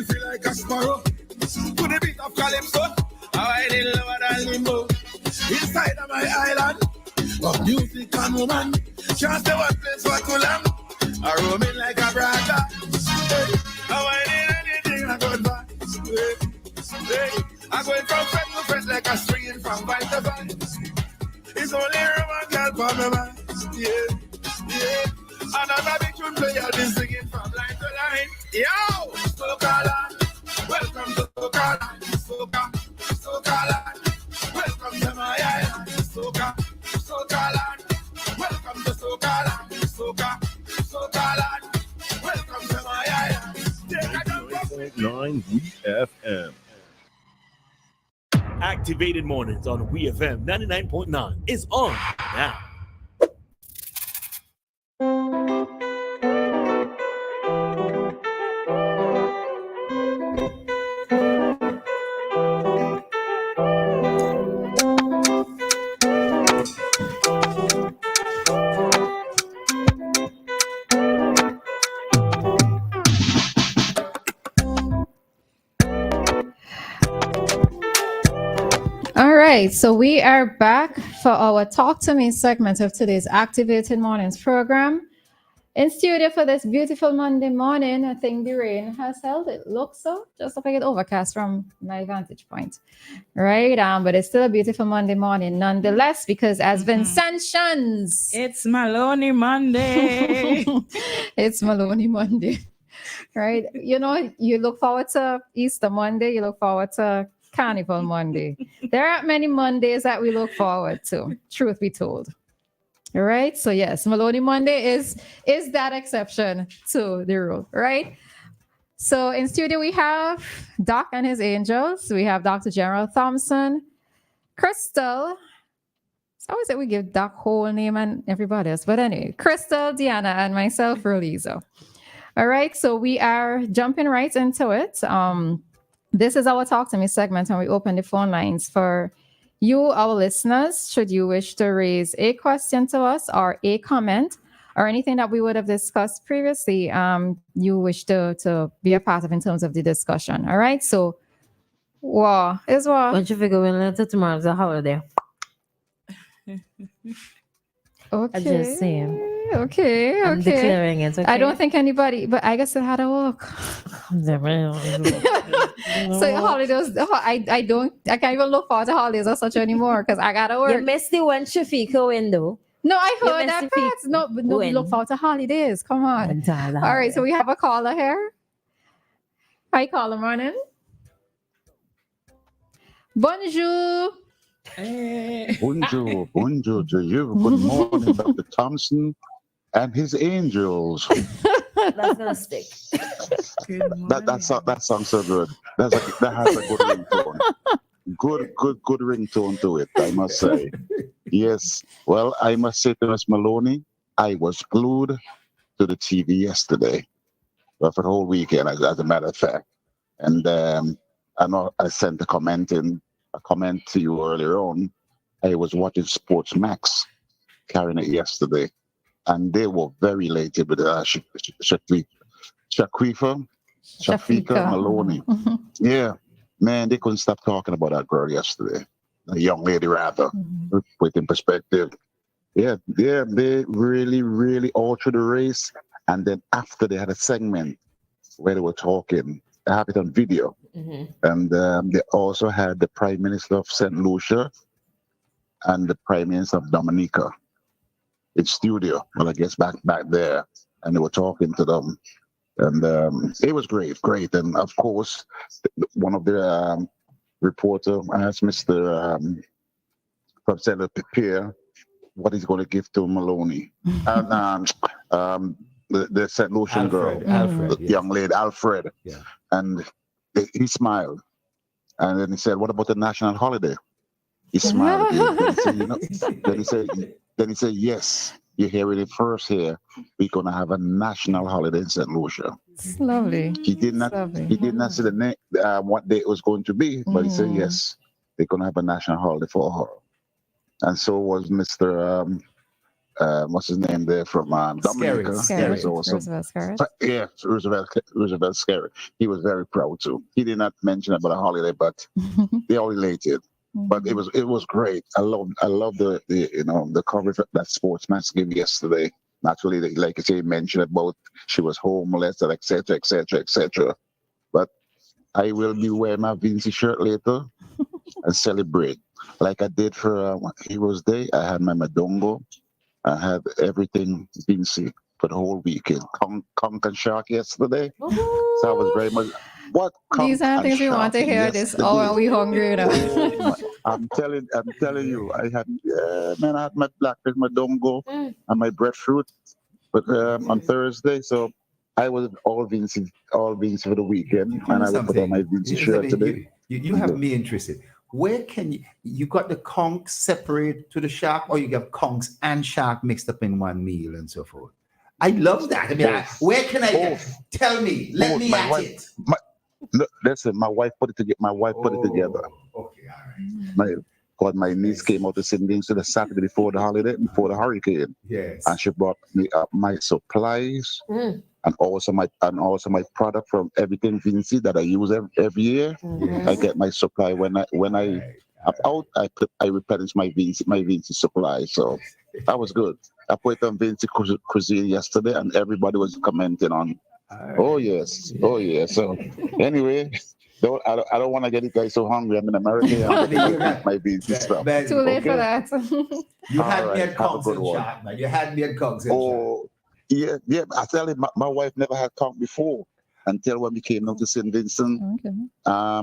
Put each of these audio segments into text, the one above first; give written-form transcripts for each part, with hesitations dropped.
feel like a sparrow. To the beat of calypso, I didn't lower than limbo. Inside of my island, of music and woman, can't say one place for too long. I roaming like a brother. Hey, I need anything I go back. Hey, I going from friend to friend like a string from vine to vine. It's only Roman girl for my mind. Yeah. Another big tune play, I'll be singing from line to line. Yo, Soca land, welcome to Soca land. Soca land, welcome to my island. Soca land, welcome to Soca land. Soca land, welcome to my island. 9 WEFM. Activated mornings on WEFM 99.9 is on now. All right, so we are back for our Talk to Me segment of today's Activated Mornings program. In studio for this beautiful Monday morning, I think the rain has held. It looks so, just like it overcast from my vantage point, right? But it's still a beautiful Monday morning nonetheless, because as Vincentians, it's Maloney Monday. It's Maloney Monday, right? You know, you look forward to Easter Monday, you look forward to Carnival Monday. There aren't many Mondays that we look forward to, truth be told. All right. So yes, Maloney Monday is that exception to the rule, right? So in studio we have Doc and his angels. We have Dr. General Thompson, Christal. It's always that we give Doc whole name and everybody else. But anyway, Christal, Dianna, and myself, Roleza. All right. So we are jumping right into it. This is our Talk to Me segment, and we open the phone lines for you, our listeners, should you wish to raise a question to us or a comment or anything that we would have discussed previously, you wish to be a part of in terms of the discussion. All right. So, what is what? Don't you figure when tomorrow's a holiday? Okay. I'm just saying. Okay. I'm declaring it. Okay? I don't think anybody, but I guess it had to work. So holidays, I can't even look forward to holidays or such anymore because I gotta work. You missed the one Shafika window. No, I heard that part. No, we look forward to holidays. Come on. All right, so we have a caller here. Hi, caller, morning. Bonjour. Bonjour to you. Good morning, Dr. Thompson and his angels. That's gonna stick. That sounds so good. That has a good ringtone. Good ringtone to it, I must say. Yes. Well, I must say to Miss Maloney, I was glued to the TV yesterday, well, for the whole weekend, as a matter of fact. And I know I sent a comment to you earlier on. I was watching Sports Max, carrying it yesterday, and they were very elated with Shafika Maloney. Yeah, man, they couldn't stop talking about that girl yesterday. A young lady, rather, put in perspective. Yeah, they really altered the race. And then after they had a segment where they were talking, I have it on video. And they also had the Prime Minister of St. Lucia and the Prime Minister of Dominica in studio. Well, I guess back there, and they were talking to them. And it was great. And of course, one of the reporter asked Mr. from Senator Pierre what he's going to give to Maloney. And the St. Lucian girl, the young lady, Alfred. Yeah. And he smiled. And then he said, what about the national holiday? He smiled again. Then he said, yes, you hear it first here. We're going to have a national holiday in St. Lucia. It's lovely. He did not say the name, what day it was going to be, but he said, yes, they're going to have a national holiday for her. And so was Mr. what's his name there from Dominica. Scary. He was awesome. Roosevelt Scarrett. Yeah, Roosevelt Scary. He was very proud too. He did not mention about a holiday, but they all related. But it was great. I love the the coverage that Sportsman gave yesterday. Naturally, like I say, mentioned about she was homeless, and etc., etc., etc. But I will be wearing my Vinci shirt later and celebrate like I did for Heroes Day. I had my Madongo. I had everything Vinci for the whole weekend. Conk and Shark yesterday. So I was very much These are things we want to hear this hour. We hungry now. I'm telling you, I had I had my blackfish, my dongo, and my breadfruit, but on Thursday. So I was all Vinci for the weekend, and I will put on my Vinci shirt today. You have me interested. Where can you got the conchs separate to the shark, or you get conchs and shark mixed up in one meal and so forth? I love that. I mean, where can I get? Tell me. Let me at it. Listen, my wife put it together. Okay, all right. My niece came out to St. Vincent the Saturday before the holiday, before the hurricane. Yes. And she brought me up my supplies and also my product from everything Vinci that I use every year. I get my supply when I'm out. I replenish my Vinci supply. So that was good. I put it on Vinci cuisine yesterday, and everybody was commenting on. Oh yes. So anyway. I don't want to get you guys so hungry. I'm in America. I'm my Vinci stuff. Too late for that. You had me at conchs and shark, man. You had me at conchs and shark. Yeah. I tell you, my wife never had conch before until when we came down to St. Vincent. Okay.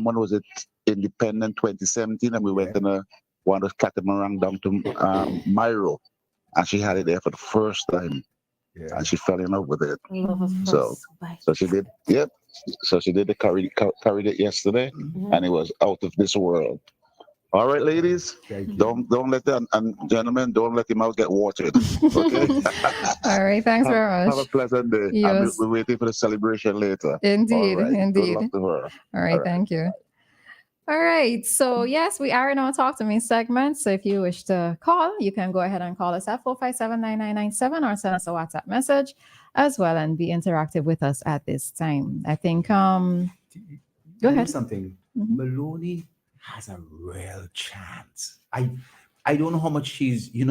When was it? Independent 2017, and we went in one of the catamaran down to Myro, and she had it there for the first time, and she fell in love with it. So she did. Yep. So she did carried it yesterday, and it was out of this world. All right, ladies, don't let them, and gentlemen, don't let him out get watered. Okay. All right, thanks very much. Have a pleasant day. Yes. We're waiting for the celebration later. Indeed, All right. indeed. Good luck to her. All right, thank you. All right, so yes, we are in our Talk to Me segment. So if you wish to call, you can go ahead and call us at 457-9997 or send us a WhatsApp message as well and be interactive with us at this time. I think, go ahead. Something. Maloney has a real chance. I don't know how much she's, in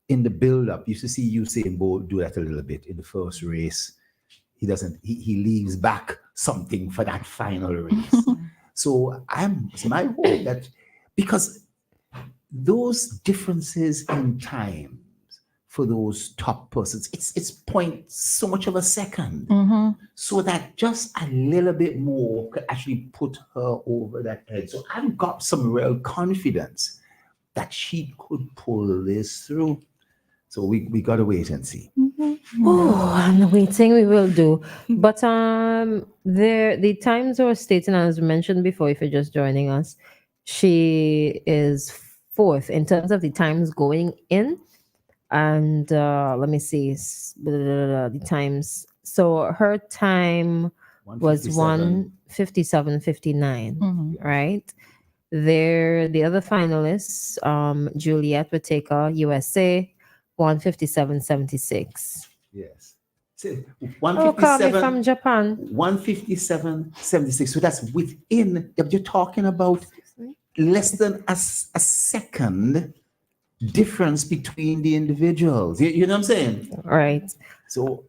the build-up. Used to see Usain Bolt do that a little bit in the first race. He doesn't, he leaves back something for that final race. So it's my hope that, because those differences in time for those top persons, it's point so much of a second. So that just a little bit more could actually put her over that edge. So I've got some real confidence that she could pull this through. So we got to wait and see. And waiting we will do. But the times were stating, as mentioned before, if you're just joining us, she is fourth in terms of the times going in. And let me see the times. So her time was 1:57:59, right? The other finalists, Juliet Whittaker, USA, 1:57:76. Yes. So 157 from Japan. 1:57:76. So that's within, you're talking about less than a second difference between the individuals. You know what I'm saying? Right. So,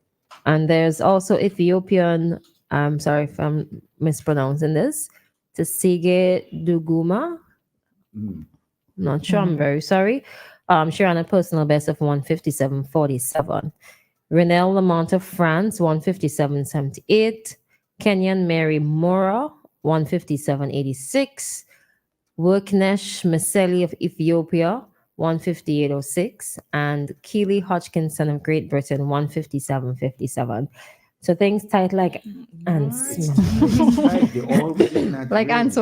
and there's also Ethiopian, I'm sorry if I'm mispronouncing this, Tsege Duguma. Not sure, I'm very sorry. She ran a personal best of 1:57:47. Renelle Lamont of France, 1:57:78. Kenyan Mary Mora, 1:57:86. Worknesh Meseli of Ethiopia, 1:58:06. And Keely Hodgkinson of Great Britain, 1:57:57. So things tight like ants. Like ants.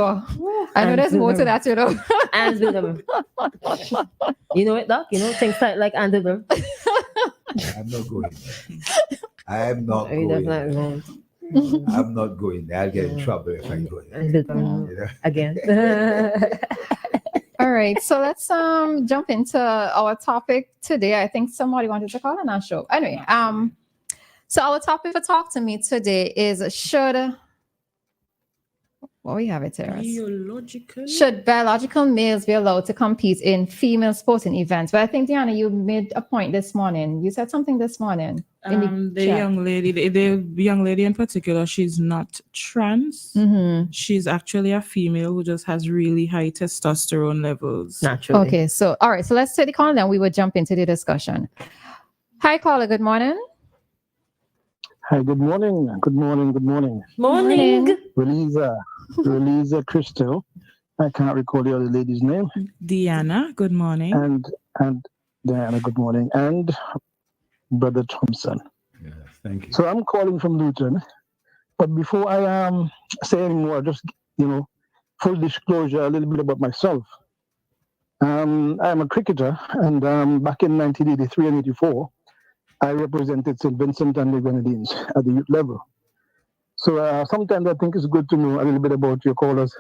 I know there's more to that, Ants. You know it, Doc? You know things tight like ants. I'm not going there. I'm not going there. I'm not going there. I'll get in trouble if I go there. Again. All right. So let's jump into our topic today. I think somebody wanted to call on our show. Anyway, so our topic for Talk to Me today is we have it here. Should biological males be allowed to compete in female sporting events? But I think, Dianna, you made a point this morning. You said something this morning. The young lady, the young lady in particular, she's not trans. Mm-hmm. She's actually a female who just has really high testosterone levels. Naturally. Okay, so all right, so let's take the call, then we will jump into the discussion. Hi, caller. Good morning. Hi, good morning. Good morning. Good morning. Morning. Roleza Christal. I can't recall the other lady's name. Dianna, good morning. And Dianna, good morning. And Brother Thompson. Yeah, thank you. So I'm calling from Luton. But before I say any more, just full disclosure, a little bit about myself. I'm a cricketer, and back in 1983 and 84, I represented St. Vincent and the Grenadines at the youth level. So sometimes I think it's good to know a little bit about your callers,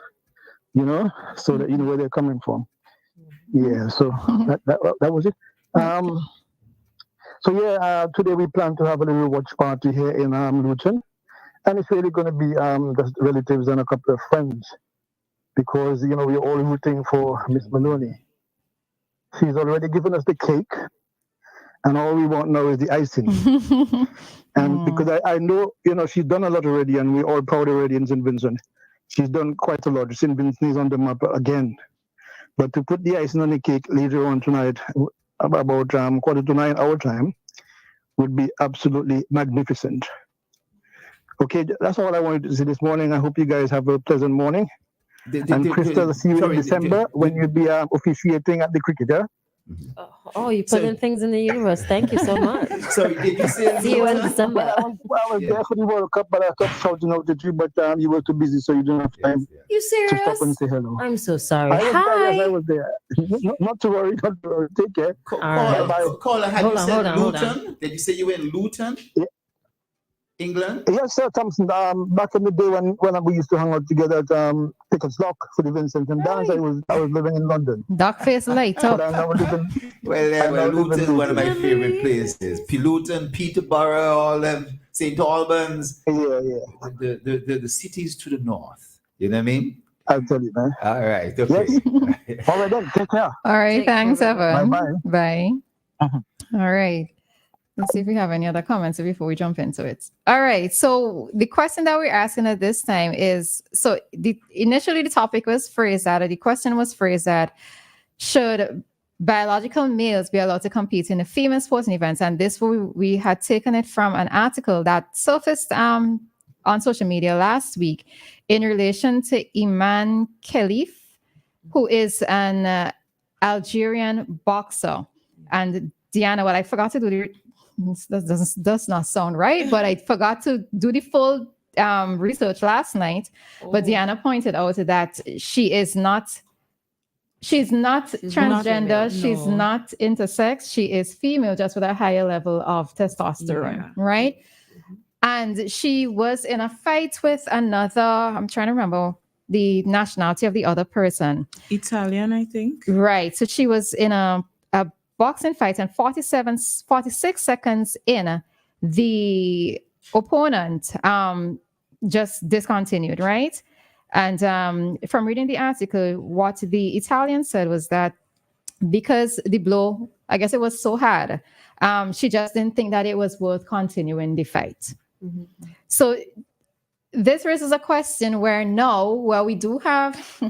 so that you know where they're coming from. Yeah, so that was it. Today we plan to have a little watch party here in Luton. And it's really going to be just relatives and a couple of friends. Because, we're all rooting for Miss Maloney. She's already given us the cake. And all we want now is the icing. And because I know, she's done a lot already, and we're all proud already in St. Vincent. She's done quite a lot. St. Vincent is on the map again. But to put the icing on the cake later on tonight, about 8:45 our time, would be absolutely magnificent. Okay, that's all I wanted to say this morning. I hope you guys have a pleasant morning. And Christal, see you in December when you'll be officiating at the cricket, yeah? Oh, you putting things in the universe. Thank you so much. So did you say See you in December. I was there for the World Cup, but I kept shouting out at you, but you were too busy, so you didn't have time You to stop serious? and say hello. I'm so sorry. I was there. Not to worry, not to worry. Take care. Caller, had Hold you on, said hold on, hold Luton? Did you say you were in Luton? Yeah. England? Yes, sir, Thompson. Back in the day when we used to hang out together at Pickett's Lock for the Vincent and Dance, I was living in London. Dark face light But I up. now live in Luton is one of my Luton. favorite places. Luton, Peterborough, all them, St. Albans. Yeah. The cities to the north. You know what I mean? I'll tell you, man. All right. Okay. Yes. All right, then. Take care. All right, thanks, Evan. Bye-bye. Bye. Mhm. All right. Let's see if we have any other comments before we jump into it. All right. So the question that we're asking at this time is, initially the topic was phrased that, or the question was phrased that, should biological males be allowed to compete in the female sporting events? And this we had taken it from an article that surfaced on social media last week in relation to Iman Khelif, who is an Algerian boxer. And Dianna, what I forgot to do, this does not sound right, but I forgot to do the full research last night. But Dianna pointed out that she's not transgender, she's not intersex, she is female, just with a higher level of testosterone, right? And she was in a fight with another, I'm trying to remember the nationality of the other person. Italian, I think. Right. So she was in a boxing fight, and 46 seconds in, the opponent just discontinued, right? And from reading the article, what the Italian said was that because the blow, I guess it was so hard, she just didn't think that it was worth continuing the fight. Mm-hmm. So this raises a question where we do have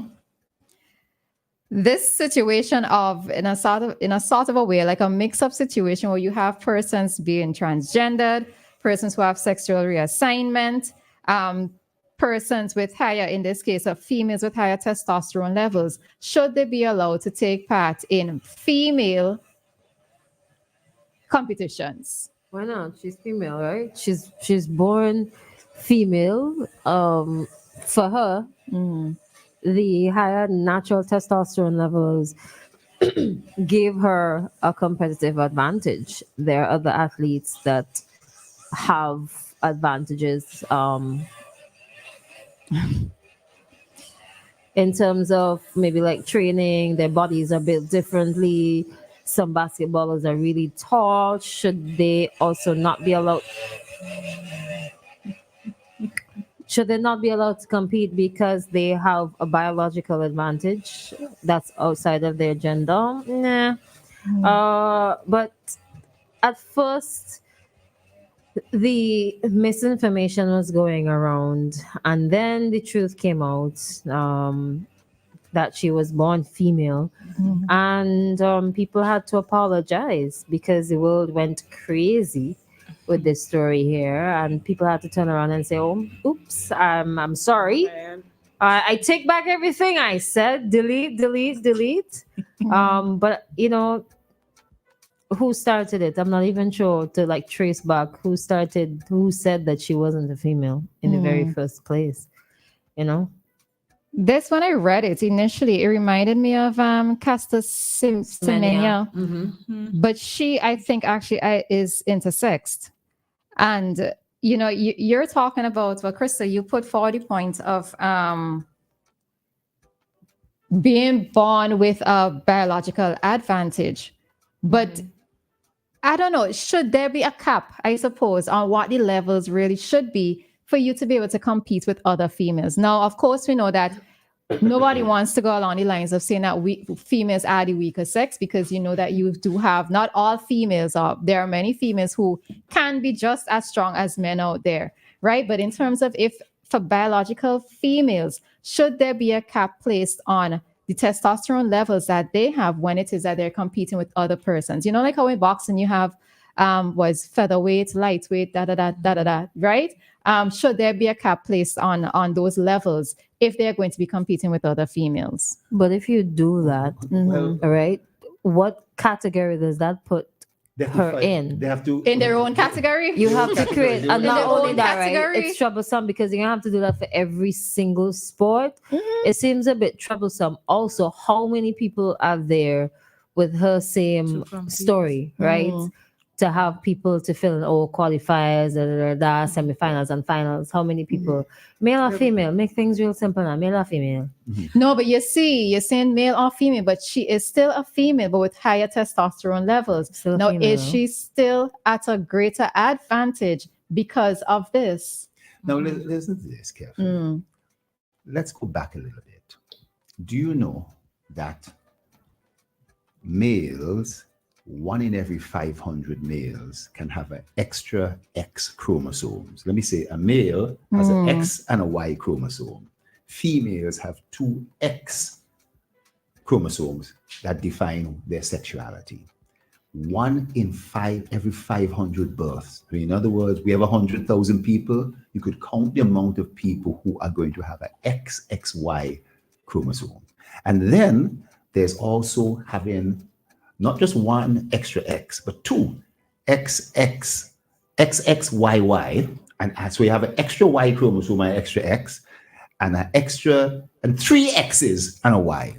this situation of in a sort of a way, like a mix-up situation where you have persons being transgendered, persons who have sexual reassignment, persons with higher, in this case, of females with higher testosterone levels. Should they be allowed to take part in female competitions? Why not? She's female, right? She's born female. For her, the higher natural testosterone levels gave her a competitive advantage. There are other athletes that have advantages. in terms of maybe like training, their bodies are built differently. Some basketballers are really tall. Should they also not be allowed? Should they not be allowed to compete because they have a biological advantage that's outside of their gender? Nah. But at first, the misinformation was going around, and then the truth came out that she was born female, and people had to apologize because the world went crazy with this story here, and people had to turn around and say, "Oh, oops, I'm sorry. I take back everything I said. Delete, delete, delete." But you know, who started it? I'm not even sure to like trace back who said that she wasn't a female in the very first place. You know, This when I read it initially, it reminded me of Caster Semenya, but she, I think, actually is intersexed, and you know, you're talking about, well, Christal, you put 40 points of being born with a biological advantage, but I don't know, should there be a cap, I suppose, on what the levels really should be for you to be able to compete with other females? Now, of course, we know that nobody wants to go along the lines of saying that females are the weaker sex, because you know that you do have, not all females are, there are many females who can be just as strong as men out there, right? But in terms of if for biological females, should there be a cap placed on the testosterone levels that they have when it is that they're competing with other persons? You know, like how in boxing you have was featherweight, lightweight, right? Should there be a cap placed on those levels if they're going to be competing with other females? but if you do that, Well, all right, what category does that put they have to her fight. in? They have to In their own category? You have to category. create, and In not their only own that, right? category? It's troublesome because you're gonna have to do that for every single sport. It seems a bit troublesome. Also, how many people are there with her same story, right? To have people to fill in all qualifiers, semifinals and finals. How many people, male or female? Make things real simple now. Male or female? No, but you see, you're saying male or female, but she is still a female, but with higher testosterone levels. Still a Now, female. is she still at a greater advantage because of this? Now, listen to this carefully. Let's go back a little bit. Do you know that males, 1 in every 500 males can have an extra X chromosomes? Let me say a male has an X and a Y chromosome. Females have 2 X chromosomes that define their sexuality. 1 in 5 every 500 births. I mean, in other words, we have 100,000 people. You could count the amount of people who are going to have an XXY chromosome. And then there's also having not just 1 extra X, but 2 XXYY. And so you have an extra Y chromosome and an extra X, and an extra, and 3 X's and a Y,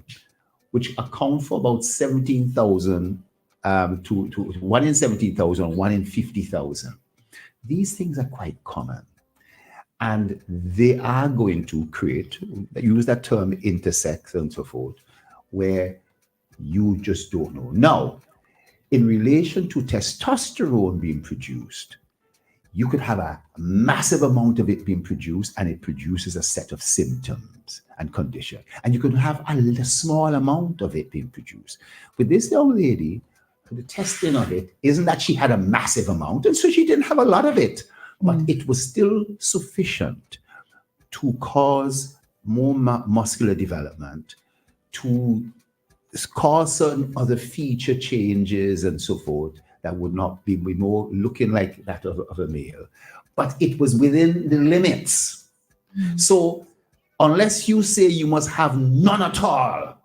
which account for about 17,000 to 1 in 17,000, 1 in 50,000. These things are quite common. And they are going to create, use that term intersex and so forth, where you just don't know. Now, in relation to testosterone being produced, you could have a massive amount of it being produced, and it produces a set of symptoms and condition. And you could have a small amount of it being produced. With this young lady, the testing of it isn't that she had a massive amount, and so she didn't have a lot of it, but it was still sufficient to cause more muscular development, to cause certain other feature changes and so forth that would not be more looking like that of a male. But it was within the limits. So unless you say you must have none at all,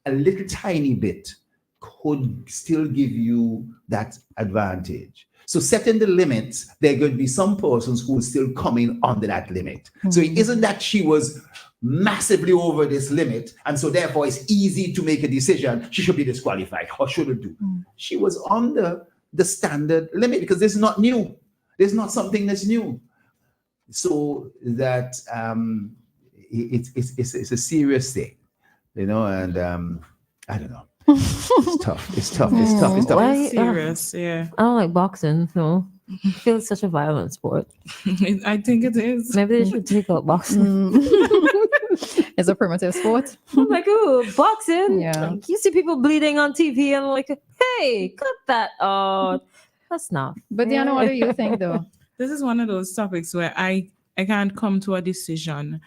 a little tiny bit could still give you that advantage. So setting the limits, there are going to be some persons who will still come in under that limit. So it isn't that she was massively over this limit, and so therefore it's easy to make a decision she should be disqualified or shouldn't do. She was under the standard limit because this is not new. There's not something that's new. So that it's a serious thing, you know, and I don't know. It's tough. It's tough. It's tough. It's tough. Why- Serious, yeah. I don't like boxing, so I feel it's such a violent sport. I think it is. Maybe they should take out boxing. It's a primitive sport. I'm like, oh, boxing. Yeah. Like, you see people bleeding on TV, and I'm like, hey, cut that out. That's not. But Dianna, what do you think though? This is one of those topics where I can't come to a decision,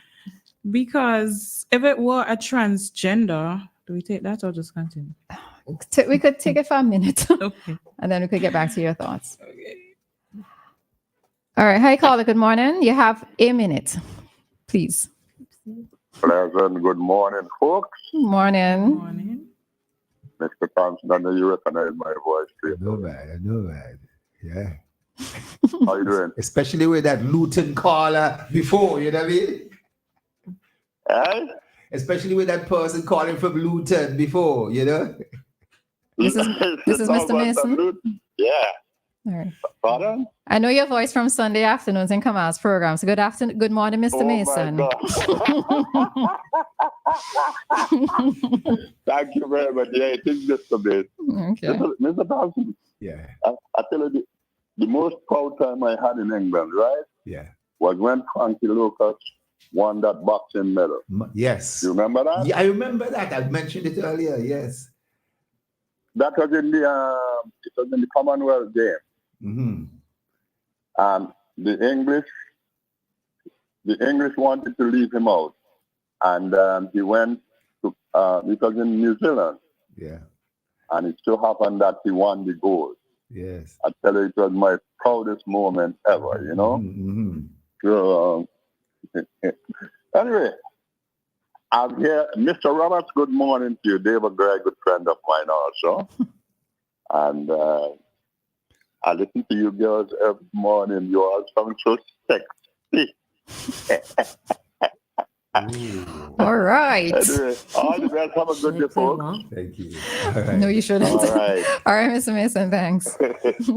because if it were a transgender, do we take that or just continue? We could take it for a minute Okay. and then we could get back to your thoughts. All right. Hi, caller. Good morning. You have a minute, please. Pleasant good morning, folks. Morning. Morning. Mr. Thompson, I know you recognize my voice. I know that. Yeah. How you doing? Especially with that Luton caller before, you know what I mean? Hey? Especially with that person calling from Luton before, you know? This is Mr. Mason. Yeah. All right. Pardon? I know your voice from Sunday afternoons in Kamal's program. So good afternoon. Good morning, Mr. Oh, Mason. my God. Thank you very much. Yeah, it is Mr. Mason. Okay. Mr. Thompson, Yeah. I tell you, the most proud time I had in England, right, Yeah. was when Frankie Lucas won that boxing medal. Yes. You remember that? Yeah, I remember that. I mentioned it earlier. Yes. That was in the Commonwealth Games. Mm-hmm. And the English wanted to leave him out, and he went to because in New Zealand, Yeah. and it so happened that he won the gold. Yes. I tell you, it was my proudest moment ever. You know. Mm-hmm. So anyway, I'm here, Mr. Roberts. Good morning to you. They were a very good friend of mine also, and I listen to you girls every morning. You all sound so sexy. All right. Anyway, all the best. Have a good day, folks. Thank you. No, you shouldn't. All right. All right, Mr. Mason. Thanks.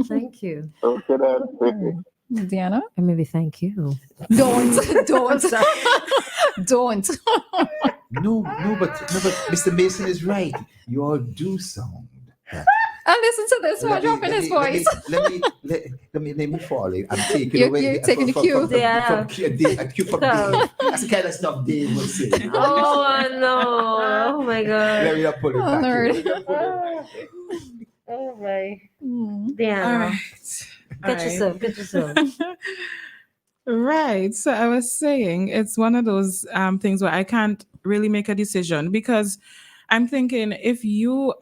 Thank you. Okay, then. All right. Dianna? Or maybe thank you. Don't. Don't. Sorry. Don't. No, but Mr. Mason is right. You all do sound. And listen to this one dropping his voice. Let me fall in. I'm taking You're away. taking the cue. Yeah. A cue from Dave. That's the kind of stuff Dave would say. Oh no! Oh my god! Let me not put it Oh, back. Lord. Let me not put it back. Oh my! Hmm. Damn! All right. Get yourself. Get yourself. Right. So I was saying it's one of those things where I can't really make a decision, because I'm thinking if you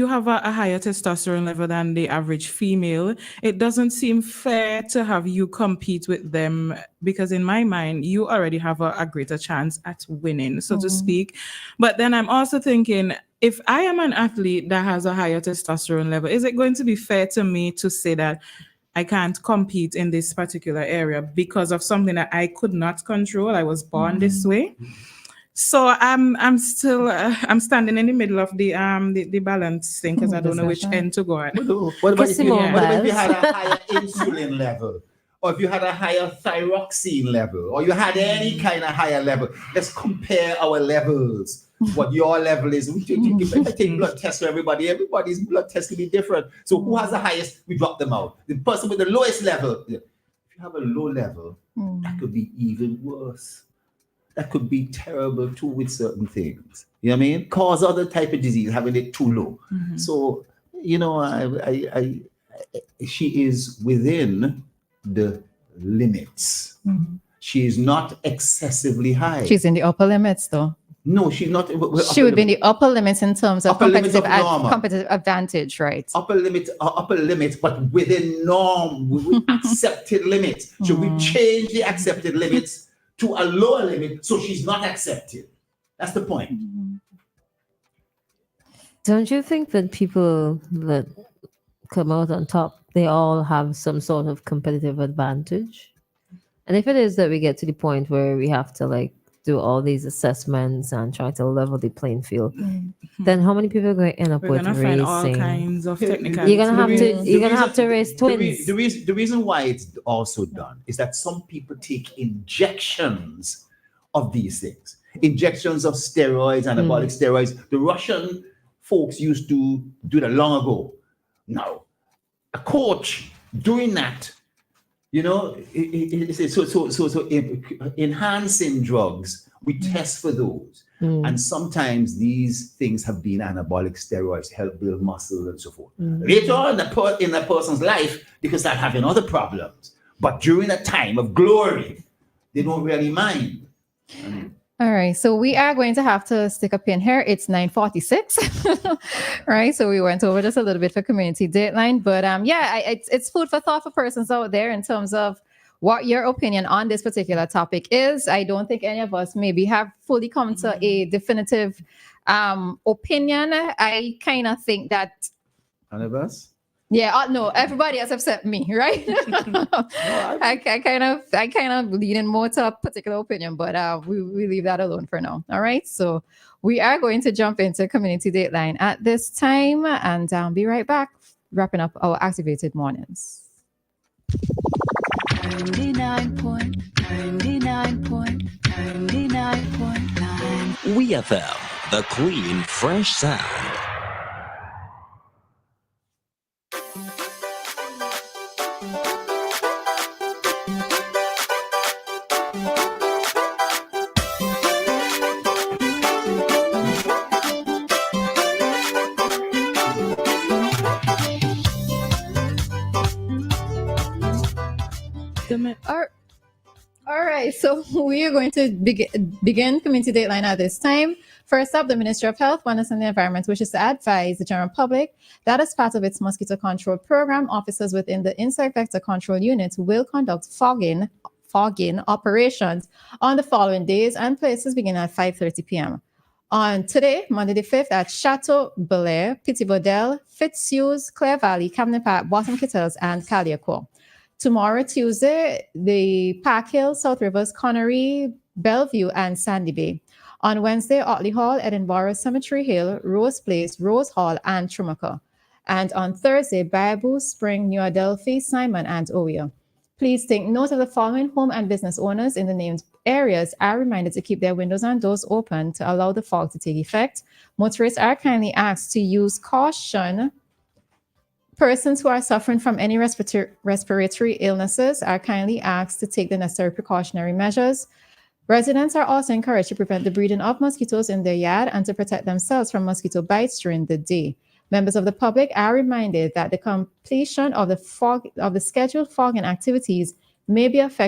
have a higher testosterone level than the average female, it doesn't seem fair to have you compete with them, because in my mind, you already have a greater chance at winning, so to speak. But then I'm also thinking, if I am an athlete that has a higher testosterone level, is it going to be fair to me to say that I can't compete in this particular area because of something that I could not control? I was born this way. So I'm still I'm standing in the middle of the balance thing, because I don't know which end to go at. What about if you Kiss had a higher insulin level, or if you had a higher thyroxine level, or you had any kind of higher level? Let's compare our levels. What your level is. We take blood tests for everybody. Everybody's blood test can be different. So who has the highest? We drop them out. The person with the lowest level. If you have a low level, that could be even worse. That could be terrible too with certain things. You know what I mean? Cause other type of disease, having it too low. So, you know, she is within the limits. She is not excessively high. She's in the upper limits, though. No, she's not. She would be in the upper limits in terms of Upper limits competitive, of normal. competitive advantage, right? Upper limit, but within norm, with accepted limits. Should we change the accepted limits to a lower limit so she's not accepted? That's the point. Don't you think that people that come out on top, they all have some sort of competitive advantage? And if it is that we get to the point where we have to like do all these assessments and try to level the playing field, then how many people are going to end up We're with gonna find all racing? kinds of You're technicalities. You're gonna have to race twins. The reason why it's also done is that some people take injections of these things, injections of steroids, anabolic steroids. The Russian folks used to do that long ago. Now, a coach doing that, you know, enhancing drugs, we test for those. And sometimes these things have been anabolic steroids to help build muscle and so forth. Later on in a person's life, they can start having other problems. But during a time of glory, they don't really mind. All right, so we are going to have to stick a pin here. It's 9:46, right? So we went over just a little bit for community dateline, but it's food for thought for persons out there in terms of what your opinion on this particular topic is. I don't think any of us maybe have fully come to a definitive opinion. I kind of think that None of us? yeah, no, everybody else except me, right? I kind of leaning more to a particular opinion, but we leave that alone for now. All right, so we are going to jump into community dateline at this time and be right back, wrapping up our activated mornings. 99.9. WEFM, the clean, fresh sound. All right, so we are going to begin community dateline at this time. First up, the Ministry of Health, Wellness and the Environment wishes to advise the general public that as part of its mosquito control program, officers within the insect vector control unit will conduct fogging operations on the following days and places beginning at 5:30 p.m. On today, Monday the 5th, at Chateau Belair, Petit Bodel, Fitzhughes, Clare Valley, Camden Park, Bottom Kittles, and Caliaco. Tomorrow, Tuesday, the Park Hill, South Rivers, Connery, Bellevue, and Sandy Bay. On Wednesday, Otley Hall, Edinburgh, Cemetery Hill, Rose Place, Rose Hall, and Trumaca. And on Thursday, Baraboo, Spring, New Adelphi, Simon, and Oya. Please take note of the following home and business owners in the named areas are reminded to keep their windows and doors open to allow the fog to take effect. Motorists are kindly asked to use caution. Persons who are suffering from any respiratory illnesses are kindly asked to take the necessary precautionary measures. Residents are also encouraged to prevent the breeding of mosquitoes in their yard and to protect themselves from mosquito bites during the day. Members of the public are reminded that the completion of the scheduled fogging activities may be affected